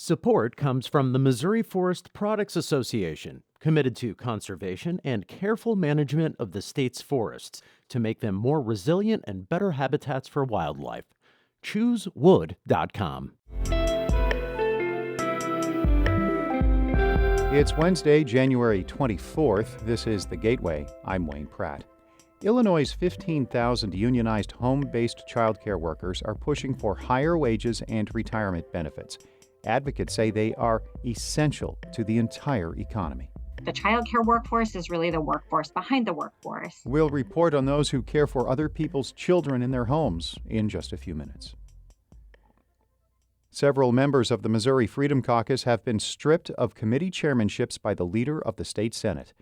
Support comes from the Missouri Forest Products Association, committed to conservation and careful management of the state's forests to make them more resilient and better habitats for wildlife. ChooseWood.com. It's Wednesday, January 24th. This is The Gateway. I'm Wayne Pratt. Illinois' 15,000 unionized home-based childcare workers are pushing for higher wages and retirement benefits. Advocates say they are essential to the entire economy. The childcare workforce is really the workforce behind the workforce. We'll report on those who care for other people's children in their homes in just a few minutes. Several members of the Missouri Freedom Caucus have been stripped of committee chairmanships by the leader of the state Senate.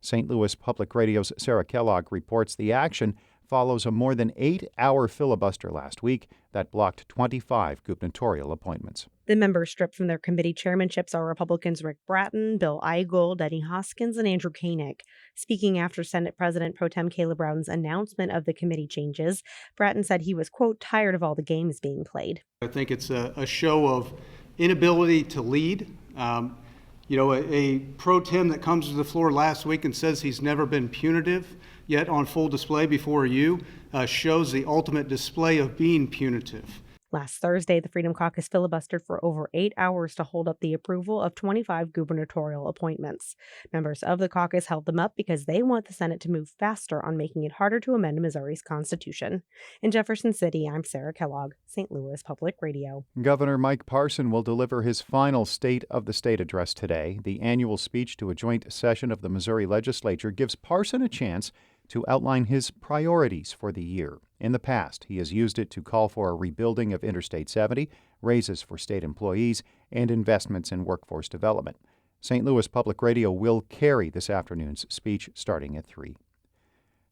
St. Louis Public Radio's Sarah Kellogg reports the action follows a more than 8-hour filibuster last week that blocked 25 gubernatorial appointments. The members stripped from their committee chairmanships are Republicans Rick Bratton, Bill Eigel, Denny Hoskins, and Andrew Koenig. Speaking after Senate President Pro Tem Caleb Brown's announcement of the committee changes, Bratton said he was, quote, tired of all the games being played. I think it's a show of inability to lead. A pro tem that comes to the floor last week and says he's never been punitive, yet on full display before you, shows the ultimate display of being punitive. Last Thursday, the Freedom Caucus filibustered for over 8 hours to hold up the approval of 25 gubernatorial appointments. Members of the caucus held them up because they want the Senate to move faster on making it harder to amend Missouri's Constitution. In Jefferson City, I'm Sarah Kellogg, St. Louis Public Radio. Governor Mike Parson will deliver his final State of the State address today. The annual speech to a joint session of the Missouri legislature gives Parson a chance to outline his priorities for the year. In the past, he has used it to call for a rebuilding of Interstate 70, raises for state employees, and investments in workforce development. St. Louis Public Radio will carry this afternoon's speech starting at 3.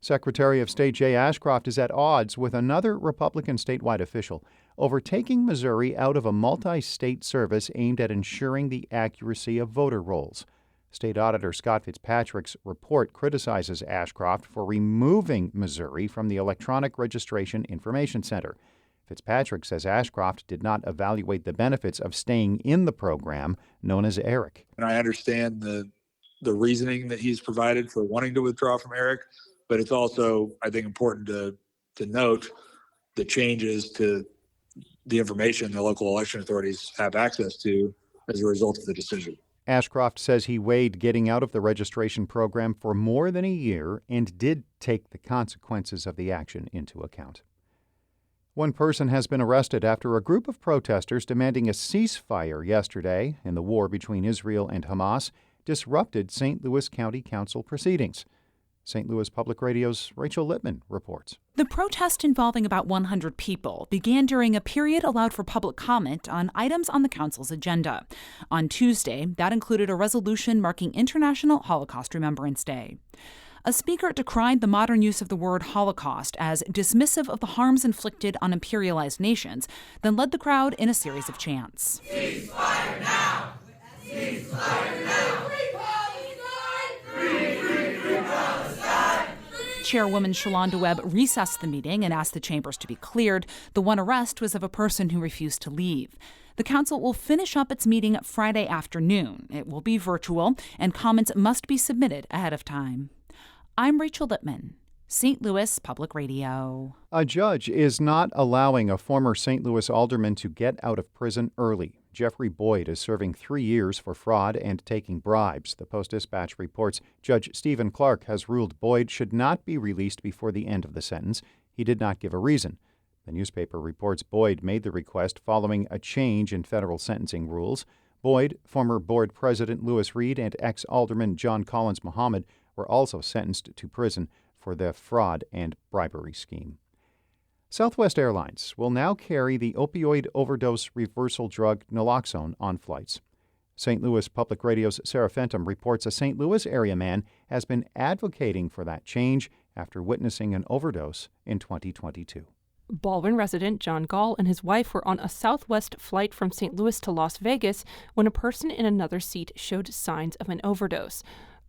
Secretary of State Jay Ashcroft is at odds with another Republican statewide official over taking Missouri out of a multi-state service aimed at ensuring the accuracy of voter rolls. State Auditor Scott Fitzpatrick's report criticizes Ashcroft for removing Missouri from the Electronic Registration Information Center. Fitzpatrick says Ashcroft did not evaluate the benefits of staying in the program known as ERIC. And I understand the reasoning that he's provided for wanting to withdraw from ERIC, but it's also, I think, important to note the changes to the information the local election authorities have access to as a result of the decision. Ashcroft says he weighed getting out of the registration program for more than a year and did take the consequences of the action into account. One person has been arrested after a group of protesters demanding a ceasefire yesterday in the war between Israel and Hamas disrupted St. Louis County Council proceedings. St. Louis Public Radio's Rachel Lippman reports. The protest, involving about 100 people, began during a period allowed for public comment on items on the council's agenda. On Tuesday, that included a resolution marking International Holocaust Remembrance Day. A speaker decried the modern use of the word Holocaust as dismissive of the harms inflicted on imperialized nations, then led the crowd in a series of chants. Ceasefire now! Ceasefire now! Chairwoman Shalonda Webb recessed the meeting and asked the chambers to be cleared. The one arrest was of a person who refused to leave. The council will finish up its meeting Friday afternoon. It will be virtual, and comments must be submitted ahead of time. I'm Rachel Lippman, St. Louis Public Radio. A judge is not allowing a former St. Louis alderman to get out of prison early. Jeffrey Boyd is serving 3 years for fraud and taking bribes. The Post-Dispatch reports Judge Stephen Clark has ruled Boyd should not be released before the end of the sentence. He did not give a reason. The newspaper reports Boyd made the request following a change in federal sentencing rules. Boyd, former board president Lewis Reed, and ex-alderman John Collins Muhammad were also sentenced to prison for the fraud and bribery scheme. Southwest Airlines will now carry the opioid overdose reversal drug naloxone on flights. St. Louis Public Radio's Sarah Fenton reports a St. Louis area man has been advocating for that change after witnessing an overdose in 2022. Baldwin resident John Gall and his wife were on a Southwest flight from St. Louis to Las Vegas when a person in another seat showed signs of an overdose.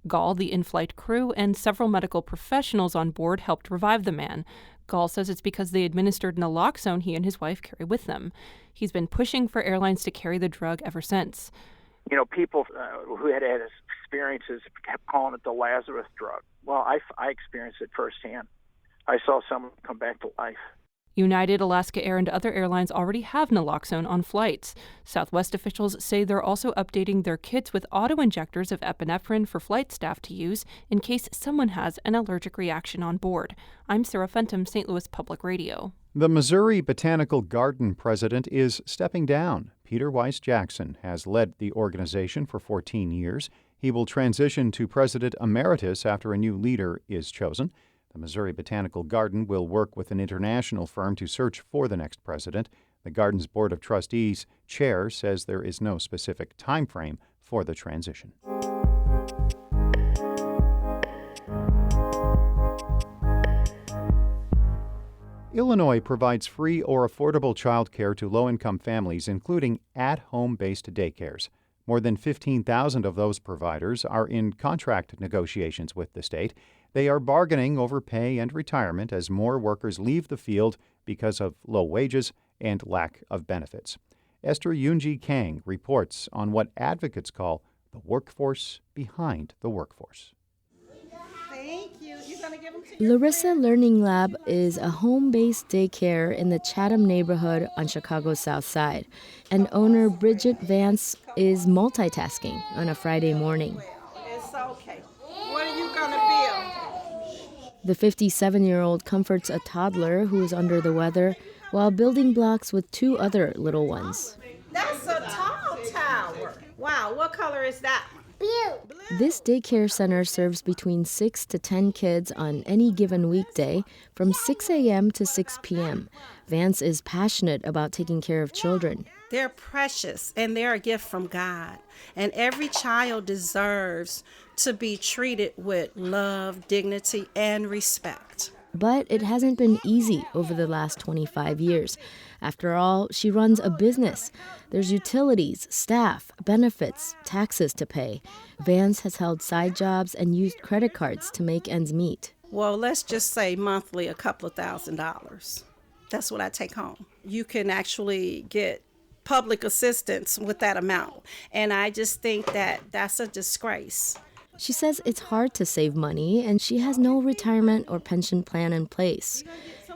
Gall, the in-flight crew, and several medical professionals on board helped revive the man. Gall says it's because they administered naloxone he and his wife carry with them. He's been pushing for airlines to carry the drug ever since. People who had experiences kept calling it the Lazarus drug. Well, I experienced it firsthand. I saw someone come back to life. United, Alaska Air, and other airlines already have naloxone on flights. Southwest officials say they're also updating their kits with auto-injectors of epinephrine for flight staff to use in case someone has an allergic reaction on board. I'm Sarah Fenton, St. Louis Public Radio. The Missouri Botanical Garden president is stepping down. Peter Weiss Jackson has led the organization for 14 years. He will transition to president emeritus after a new leader is chosen. The Missouri Botanical Garden will work with an international firm to search for the next president. The garden's Board of Trustees chair says there is no specific time frame for the transition. Illinois provides free or affordable child care to low-income families, including at-home-based daycares. More than 15,000 of those providers are in contract negotiations with the state. They are bargaining over pay and retirement as more workers leave the field because of low wages and lack of benefits. Esther Yunji Kang reports on what advocates call the workforce behind the workforce. Larissa Learning Lab is a home-based daycare in the Chatham neighborhood on Chicago's South Side. And owner Bridget Vance is multitasking on a Friday morning. It's okay. What are you going to build? The 57-year-old comforts a toddler who is under the weather while building blocks with two other little ones. That's a tall tower. Wow, what color is that one? This daycare center serves between 6 to 10 kids on any given weekday from 6 a.m. to 6 p.m. Vance is passionate about taking care of children. They're precious and they're a gift from God. And every child deserves to be treated with love, dignity, and respect. But it hasn't been easy over the last 25 years. After all, she runs a business. There's utilities, staff, benefits, taxes to pay. Vance has held side jobs and used credit cards to make ends meet. Well, let's just say monthly a couple of $1,000s. That's what I take home. You can actually get public assistance with that amount. And I just think that that's a disgrace. She says it's hard to save money, and she has no retirement or pension plan in place.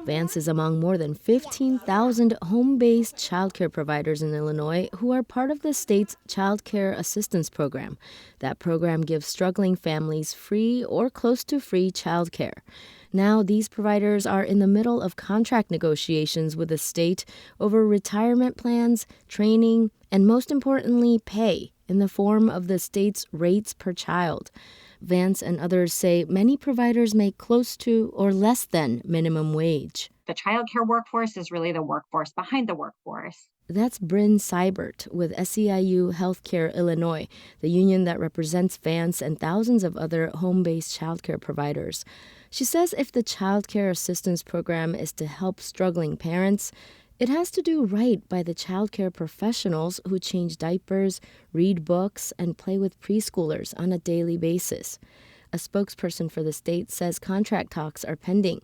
Vance is among more than 15,000 home-based childcare providers in Illinois who are part of the state's Child Care Assistance Program. That program gives struggling families free or close to free childcare. Now, these providers are in the middle of contract negotiations with the state over retirement plans, training, and most importantly, pay in the form of the state's rates per child. Vance and others say many providers make close to or less than minimum wage. The childcare workforce is really the workforce behind the workforce. That's Bryn Seibert with SEIU Healthcare Illinois, the union that represents Vance and thousands of other home-based childcare providers. She says if the Child Care Assistance Program is to help struggling parents, it has to do right by the childcare professionals who change diapers, read books, and play with preschoolers on a daily basis. A spokesperson for the state says contract talks are pending.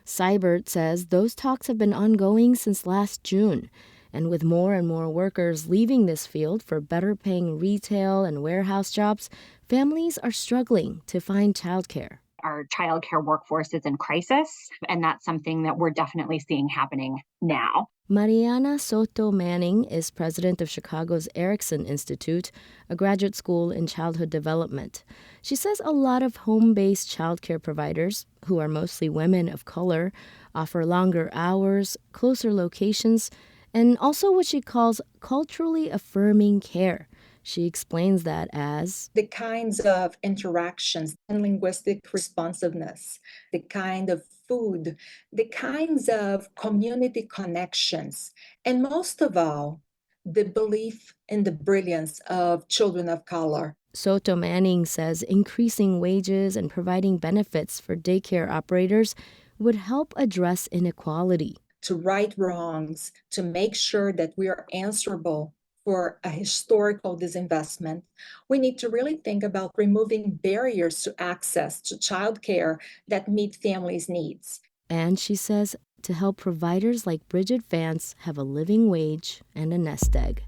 Seibert says those talks have been ongoing since last June. And with more and more workers leaving this field for better-paying retail and warehouse jobs, families are struggling to find childcare. Our childcare workforce is in crisis, and that's something that we're definitely seeing happening now. Mariana Soto Manning is president of Chicago's Erickson Institute, a graduate school in childhood development. She says a lot of home-based childcare providers, who are mostly women of color, offer longer hours, closer locations, and also what she calls culturally affirming care. She explains that as the kinds of interactions and linguistic responsiveness, the kind of food, the kinds of community connections, and most of all, the belief in the brilliance of children of color. Soto Manning says increasing wages and providing benefits for daycare operators would help address inequality. To right wrongs, to make sure that we are answerable for a historical disinvestment, we need to really think about removing barriers to access to childcare that meet families' needs. And she says to help providers like Bridget Vance have a living wage and a nest egg.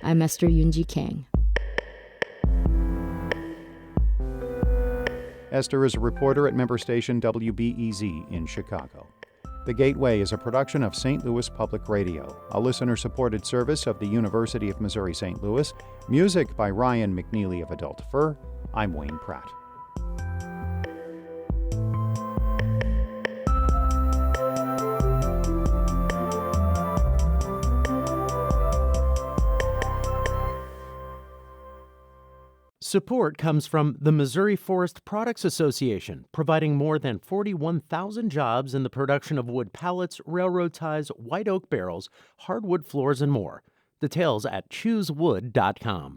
I'm Esther Yunji Kang. Esther is a reporter at member station WBEZ in Chicago. The Gateway is a production of St. Louis Public Radio, a listener-supported service of the University of Missouri St. Louis. Music by Ryan McNeely of Adult Fur. I'm Wayne Pratt. Support comes from the Missouri Forest Products Association, providing more than 41,000 jobs in the production of wood pallets, railroad ties, white oak barrels, hardwood floors, and more. Details at choosewood.com.